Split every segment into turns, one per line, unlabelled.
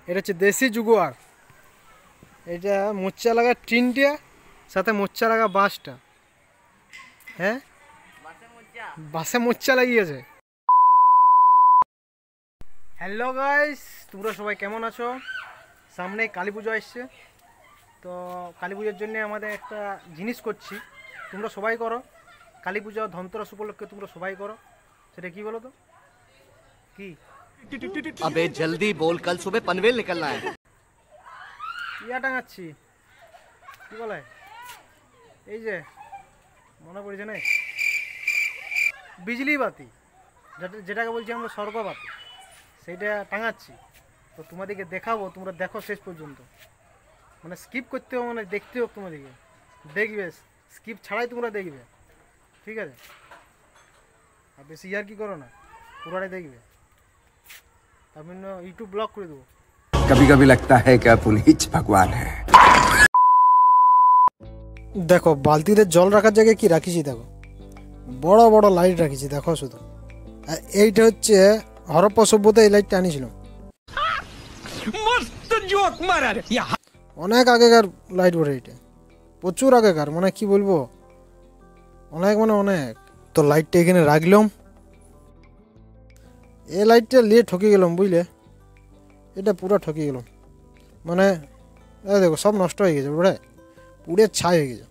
এটা হচ্ছে দেশি জুগুয়ার। এটা মোচ্চা লাগা টিনটা, সাথে মোচ্চা লাগা বাঁশটা। হ্যাঁ, বাসে মোচ্চা লাগিয়েছে। হ্যালো গাইস, তোমরা সবাই কেমন আছো? সামনে কালী পুজো আসছে, তো কালী পুজোর জন্য আমাদের একটা জিনিস করছি, তোমরা সবাই করো। কালী পূজা ধনতেরাস উপলক্ষে তোমরা সবাই করো। সেটা কি বলো তো? কি?
अबे जल्दी बोल, कल सुबह पनवेल निकलना है।
ইয়া টাঙাচ্ছি, কি বলে, এই যে মনে পড়েছে না, বিজলি বাতি, যেটাকে বলছি আমরা স্বর্গবাতি, সেইটা টাঙাচ্ছি। তো তোমাদেরকে দেখাবো, তোমরা দেখো শেষ পর্যন্ত, মানে স্কিপ করতে হবে, মানে দেখতে হোক, তোমাদেরকে দেখবে, স্কিপ ছাড়াই তোমরা দেখবে, ঠিক আছে? আর বেশি ইয়ার কি করো না, পুরাটাই দেখবে, আমি ইউটিউব ব্লগ করে দেবো।
कभी कभी लगता है क्या पुनीत भगवान है।
দেখো বালতিতে জল রাখার জায়গায় কি রাখিছি, দেখো বড় বড় লাইট রাখিছি, দেখো শুধু। আর এইটা হচ্ছে হরপ্পা সভ্যতা, এই লাইটটা আনিছিল অনেক আগেকার লাইট বলে, এটা প্রচুর আগেকার, মানে কি বলবো, অনেক মানে অনেক। তো লাইটটা এখানে রাখলাম, এই লাইটটা নিয়ে ঠকে গেলাম, বুঝলে, এটা পুরো ঠকে গেলাম, মানে দেখো সব নষ্ট হয়ে গেছে, বুঝলে, পুড়ে ছাই হয়ে গেছে।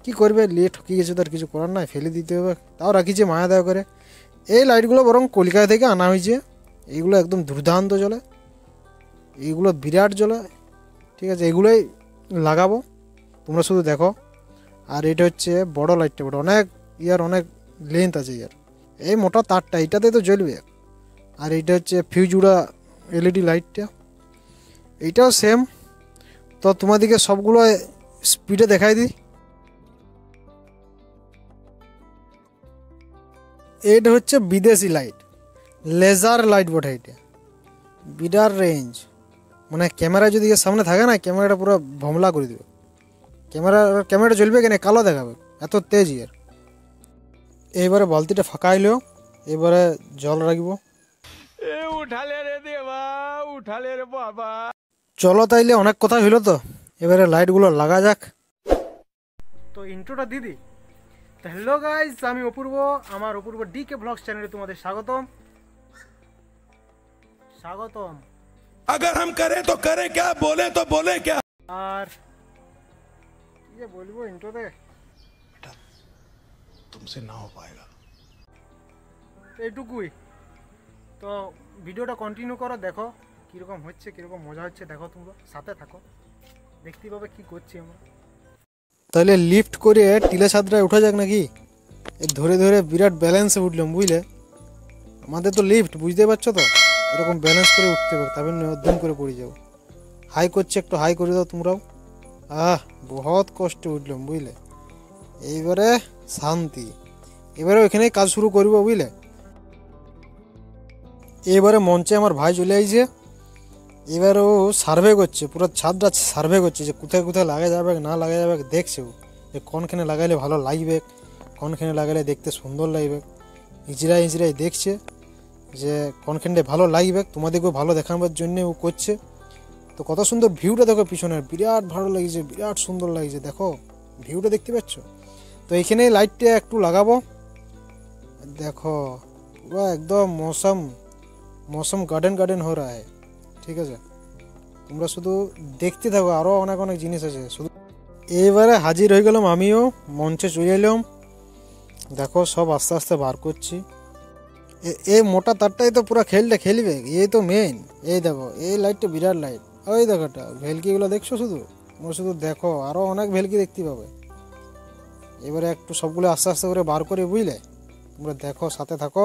কি করবে, নিয়ে ঠকে গেছে, তার কিছু করার নাই, ফেলে দিতে হবে। তাও রাখিছে মায়া দেওয়া করে। এই লাইটগুলো বরং কলকাতা থেকে আনা হয়েছে, এইগুলো একদম দুর্দান্ত জ্বলে, এইগুলো বিরাট জ্বলে, ঠিক আছে? এগুলোই লাগাবো, তোমরা শুধু দেখো। আর এটা হচ্ছে বড় লাইটটা, বড় অনেক ইয়ার, অনেক লেন্থ আছে ইয়ার, এই মোটা তারটা এইটাতে তো জ্বলবে। আর এইটা হচ্ছে ফিউজুড়া এলইডি লাইটটা, এইটাও সেম। তো তোমাদেরকে সবগুলো স্পিডে দেখাই দিই। এইটা হচ্ছে বিদেশি লাইট, লেজার লাইট বটে, এটা বিরাট রেঞ্জ, মানে ক্যামেরা যদি এর সামনে থাকে না, ক্যামেরাটা পুরো ভমলা করে দেবে। ক্যামেরাটা জ্বলবে কেন, কালো দেখাবে, এত তেজ এর। এইবারে বালতিটা ফাঁকা হইলো, এবারে জল রাখবো। চলো তাইলে, অনেক কথা হইলো, তো এবারে লাইটগুলো লাগা যাক। তো ইন্ট্রোটা দিদি। তো হ্যালো গাইস, আমি অপূর্ব, আমার অপূর্ব ডিকে ব্লগস চ্যানেলে তোমাদের স্বাগতম।
अगर हम करें तो करें क्या, बोले तो बोले क्या।
আর কি যে বলবো ইন্ট্রোতে,
बेटा तुमसे ना हो पाएगा।
এইটুকুই। তো ভিডিওটা কন্টিনিউ করো, দেখো কীরকম হচ্ছে, কীরকম মজা হচ্ছে, দেখো তোমরা সাথে থাকো, দেখতে পাবে কী করছি আমরা। তাহলে লিফট করে টিলা ছাদরায় উঠা যাক নাকি? ধরে ধরে বিরাট ব্যালেন্সে উঠলাম, বুঝলে, আমাদের তো লিফট, বুঝতে পারছো তো, এরকম ব্যালেন্স করে উঠতে হবে, তবে নতুন করে পড়ে যাবো। হাই করছে, একটু হাই করে দাও তোমরাও। বহুত কষ্টে উঠলাম, বুঝলে। এইবারে শান্তি, এবারে ওইখানেই কাজ শুরু করবো, বুঝলে। এবারে মঞ্চে আমার ভাই চলে আইছে, এবার ও সার্ভে করছে, পুরো ছাদটা সার্ভে করছে, যে কোথায় কোথায় লাগা যাবে না লাগা যাবে, দেখছে ও, যে কোনখানে লাগাইলে ভালো লাগবে, কোনখানে লাগাইলে দেখতে সুন্দর লাগবে, ইঁচড়াই দেখছে যে কোনখানটা ভালো লাগবে, তোমাদেরকেও ভালো দেখানোর জন্য ও করছে। তো কত সুন্দর ভিউটা দেখো পিছনের, বিরাট ভালো লাগছে, বিরাট সুন্দর লাগছে, দেখো ভিউটা দেখতে পাচ্ছ। তো এইখানে লাইটটা একটু লাগাবো, দেখো পুরো একদম মৌসম গার্ডেন হো রা হ্যায়, ঠিক আছে? তোমরা শুধু দেখতে থাকো, আরও অনেক অনেক জিনিস আছে শুধু। এইবারে হাজির হয়ে গেলাম, আমিও মঞ্চে চলে এলাম, দেখো সব আস্তে আস্তে বার করছি। এই মোটা তারটাই তো পুরো খেলবে, এই তো মেইন। এই দেখো এই লাইটটা বিরাট লাইট, ওই দেখোটা ভেলকিগুলো দেখছো, শুধু দেখো, আরও অনেক ভেলকি দেখতে পাবে। এবারে একটু সবগুলো আস্তে আস্তে করে বার করে, বুঝলে, তোমরা দেখো সাথে থাকো।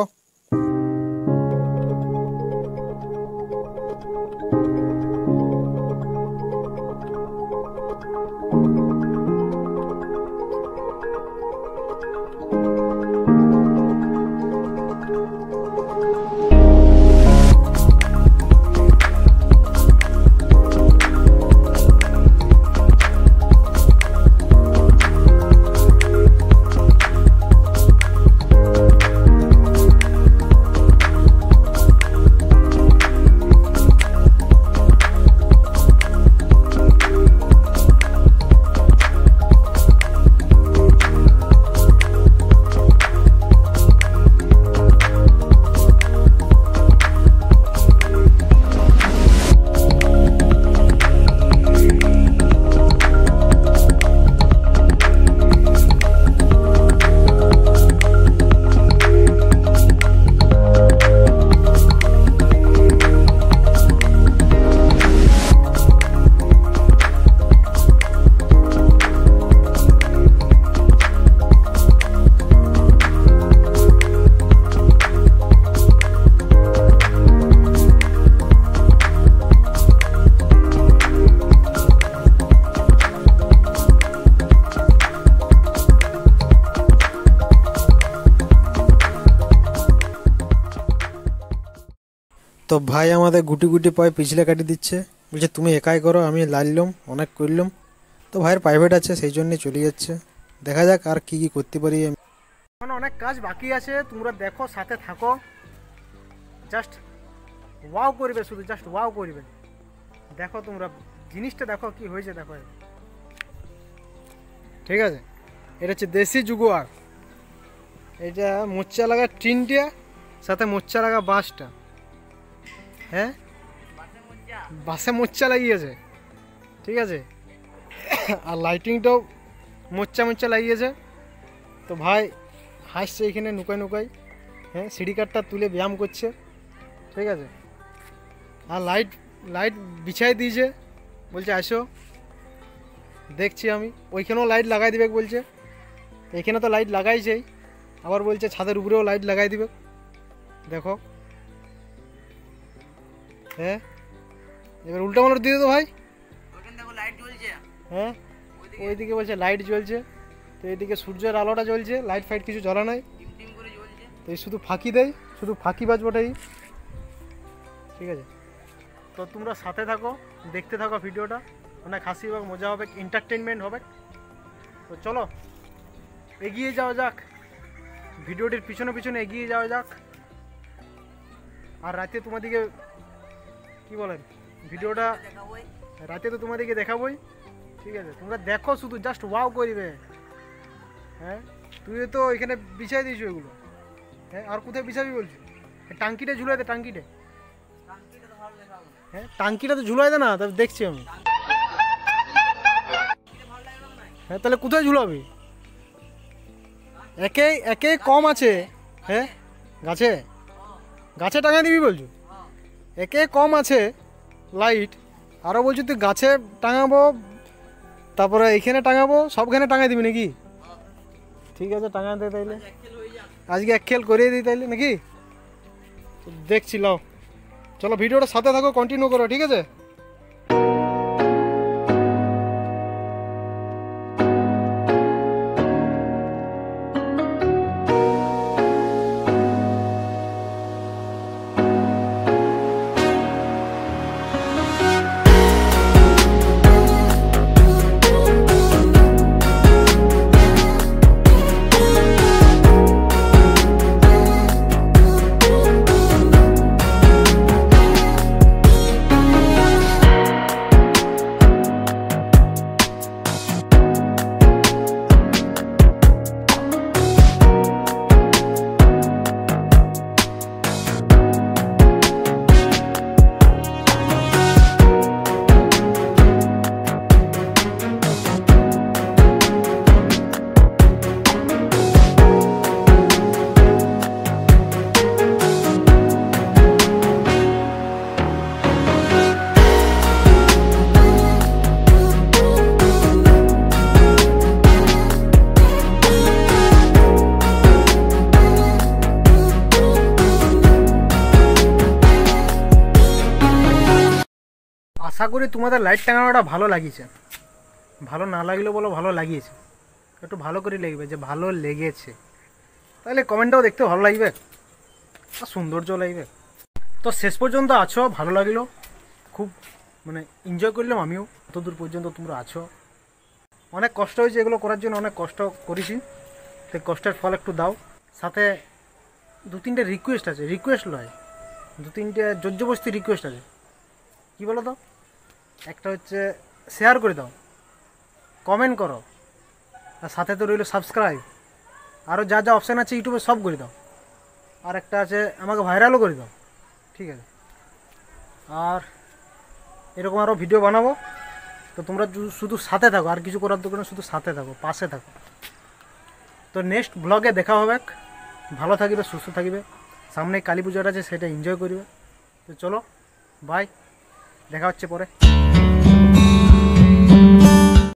তো ভাই আমাদের গুটি গুটি পায়ে পিছলে কাটি দিচ্ছে, বলছে তুমি একাই করো, আমি লাইলাম অনেক করলাম। তো ভাইয়ের প্রাইভেট আছে সেই জন্যই চলে যাচ্ছে, দেখা যাক আর কি কি করতে পারি। এখন অনেক কাজ বাকি আছে, তোমরা দেখো সাথে থাকো, জাস্ট ওয়াও করবে, শুধু জাস্ট ওয়াও করবে। দেখো তোমরা জিনিসটা দেখো কি হয়েছে, দেখো ঠিক আছে। এটা হচ্ছে দেশি জুগুয়ার, এটা মোচ্চা লাগা টিনটা, সাথে মোচ্চা লাগা বাঁশটা। হ্যাঁ বাসে মোচ্চা লাগিয়েছে, ঠিক আছে। আর লাইটিংটাও মোচ্চা মোচ্চা লাগিয়েছে। তো ভাই হাসছে এখানে নুকাই নুকাই, হ্যাঁ সিঁড়ি কাঠটা তুলে ব্যায়াম করছে, ঠিক আছে। আর লাইট লাইট বিছাই দিয়েছে, বলছে আসো, দেখছি আমি। ওইখানেও লাইট লাগাই দিবে বলছে, এখানে তো লাইট লাগাইছেই, আবার বলছে ছাদের উপরেও লাইট লাগাই দিবে। দেখো হ্যাঁ, এবার উল্টা মালট দিয়ে দো ভাই। হ্যাঁ ওইদিকে বলছে লাইট জ্বলছে, তো এইদিকে সূর্যের আলোটা জ্বলছে, লাইট ফাইট কিছু জ্বলা নাই, তো এই শুধু ফাঁকি দেয়, শুধু ফাঁকি বাজবোটাই, ঠিক আছে। তো তোমরা সাথে থাকো, দেখতে থাকো ভিডিওটা, অনেক হাসি হবে, মজা হবে, এন্টারটেনমেন্ট হবে। তো চলো এগিয়ে যাওয়া যাক, ভিডিওটির পিছনে পিছনে এগিয়ে যাওয়া যাক। আর রাতে তোমাদেরকে কি বলেন, ভিডিওটা রাতে তো তোমাদেরকে দেখাবোই, ঠিক আছে। তোমরা দেখো শুধু, জাস্ট ওয়াও করবে। হ্যাঁ তুই তো এখানে বিছাই দিয়েছো এগুলো, হ্যাঁ আর কোথায় বিছাবি বলছো? টাঙ্কিটা ঝুলাই দে, টাঙ্কিটা, হ্যাঁ টাঙ্কিটা তো ঝুলাই দে না, তবে দেখছি আমি। হ্যাঁ তাহলে কোথায় ঝুলাবি? একে একে কম আছে, হ্যাঁ গাছে গাছে টাঙাই দিবি বলছো? একে কম আছে লাইট, আরও বলছো তুই গাছে টাঙাবো, তারপরে এইখানে টাঙাবো, সবখানে টাঙাই দিবি নাকি? ঠিক আছে টাঙা দে তাইলে, আজকে এক খেল করিয়ে দিই তাইলে নাকি? দেখছি লাও, চলো ভিডিওটা সাথে থাকো, কন্টিনিউ করো, ঠিক আছে। আশা করি তোমাদের লাইট টাঙানোটা ভালো লাগিয়েছে, ভালো না লাগলেও বলো ভালো লাগিয়েছে, একটু ভালো করে লিখবে যে ভালো লেগেছে, তাহলে কমেন্টটাও দেখতে ভালো লাগবে আর সৌন্দর্য লাগবে। তো শেষ পর্যন্ত আছো, ভালো লাগলো, খুব মানে এনজয় করলাম আমিও, এতদূর পর্যন্ত তোমরা আছো। অনেক কষ্ট হয়েছে এগুলো করার জন্য, অনেক কষ্ট করেছি, তো কষ্টের ফল একটু দাও। সাথে দু তিনটে রিকোয়েস্ট আছে, রিকোয়েস্ট নয়, দু তিনটে জোরজবস্তি রিকোয়েস্ট আছে। কী বলো তো? একটা হচ্ছে শেয়ার করে দাও, কমেন্ট করো, আর সাথে তো রইল সাবস্ক্রাইব, আরও যা যা অপশান আছে ইউটিউবে সব করে দাও। আর একটা আছে আমাকে ভাইরালও করে দাও, ঠিক আছে। আর এরকম আরও ভিডিও বানাবো, তো তোমরা শুধু সাথে থাকো, আর কিছু করার দরকার নেই, শুধু সাথে থাকো, পাশে থাকো। তো নেক্সট ব্লগে দেখা হবে, ভালো থাকবে, সুস্থ থাকবে, সামনে কালী পুজোটা আছে সেটা এনজয় করবে। তো চলো বাই, দেখা হচ্ছে পরে।